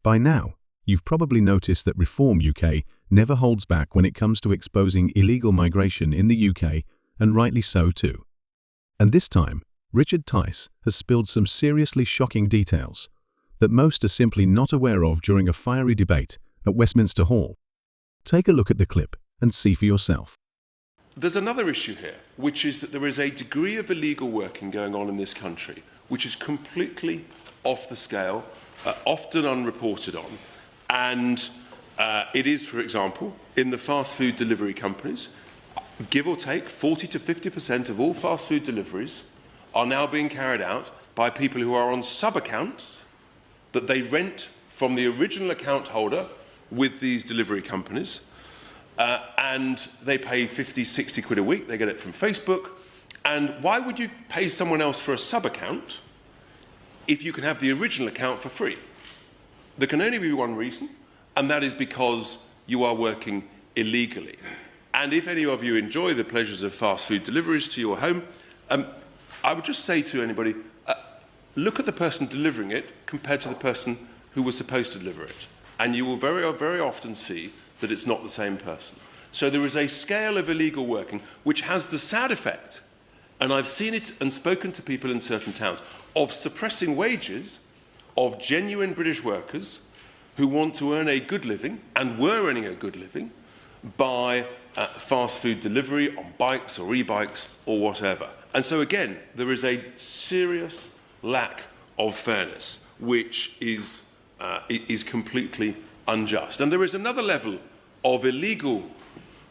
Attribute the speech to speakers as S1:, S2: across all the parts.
S1: By now, you've probably noticed that Reform UK never holds back when it comes to exposing illegal migration in the UK, and rightly so too. And this time, Richard Tice has spilled some seriously shocking details that most are simply not aware of during a fiery debate at Westminster Hall. Take a look at the clip and see for yourself.
S2: There's another issue here, which is that there is a degree of illegal working going on in this country, which is completely off the scale, often unreported on. And it is, for example, in the fast food delivery companies, give or take 40 to 50% of all fast food deliveries are now being carried out by people who are on sub-accounts that they rent from the original account holder with these delivery companies. And they pay 50, 60 quid a week. They get it from Facebook. And why would you pay someone else for a sub-account if you can have the original account for free? There can only be one reason, and that is because you are working illegally. And if any of you enjoy the pleasures of fast food deliveries to your home, I would just say to anybody, look at the person delivering it compared to the person who was supposed to deliver it. And you will very, very often see that it's not the same person. So there is a scale of illegal working which has the sad effect, and I've seen it and spoken to people in certain towns, of suppressing wages of genuine British workers who want to earn a good living, and were earning a good living, by fast food delivery on bikes or e-bikes or whatever. And so again, there is a serious lack of fairness, which is completely unjust. And there is another level of illegal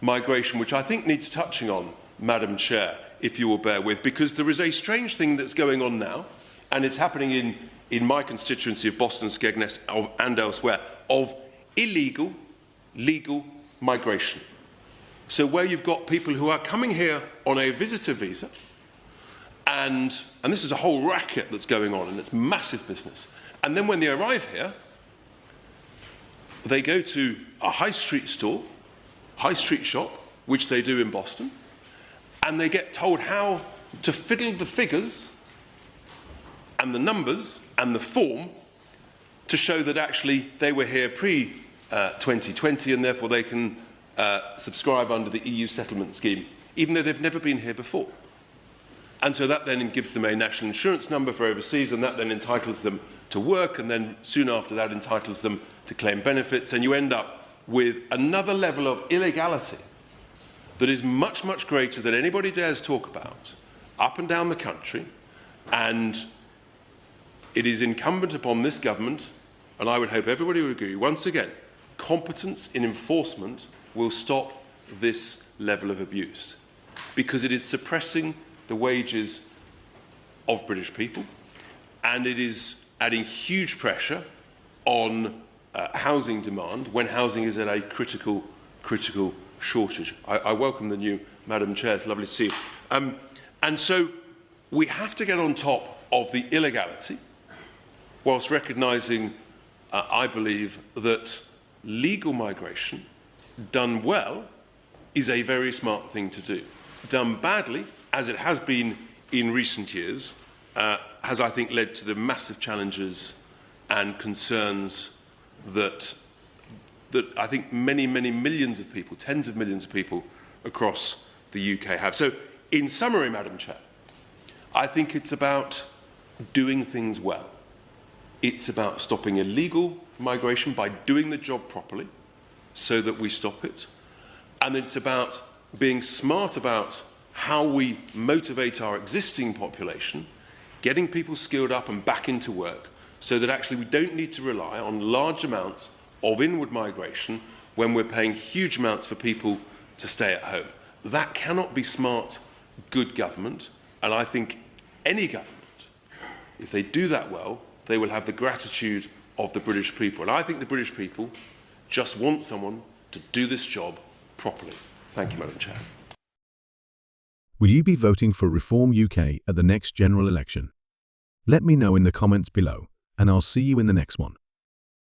S2: migration which I think needs touching on, Madam Chair, if you will bear with, because there is a strange thing that's going on now, and it's happening in my constituency of Boston, Skegness and elsewhere, of illegal, legal migration. So where you've got people who are coming here on a visitor visa, and this is a whole racket that's going on, and it's massive business. And then when they arrive here, they go to a high street store, high street shop, which they do in Boston, and they get told how to fiddle the figures and the numbers and the form to show that actually they were here pre-2020 and therefore they can subscribe under the EU settlement scheme, even though they've never been here before. And so that then gives them a national insurance number for overseas, and that then entitles them to work, and then soon after that entitles them to claim benefits, and you end up with another level of illegality that is much, much greater than anybody dares talk about up and down the country. And it is incumbent upon this government, and I would hope everybody would agree, once again, competence in enforcement will stop this level of abuse, because it is suppressing the wages of British people, and it is adding huge pressure on housing demand when housing is at a critical shortage. I welcome the new Madam Chair. It's lovely to see you. And so we have to get on top of the illegality, whilst recognising, I believe, that legal migration, done well, is a very smart thing to do. Done badly, as it has been in recent years, has, I think, led to the massive challenges and concerns that I think many, many millions of people, tens of millions of people across the UK have. So, in summary, Madam Chair, I think it's about doing things well. It's about stopping illegal migration by doing the job properly so that we stop it. And it's about being smart about how we motivate our existing population, getting people skilled up and back into work, so that actually we don't need to rely on large amounts of inward migration when we're paying huge amounts for people to stay at home. That cannot be smart, good government, and I think any government, if they do that well, they will have the gratitude of the British people. And I think the British people just want someone to do this job properly. Thank you, Madam Chair.
S1: Will you be voting for Reform UK at the next general election? Let me know in the comments below, and I'll see you in the next one.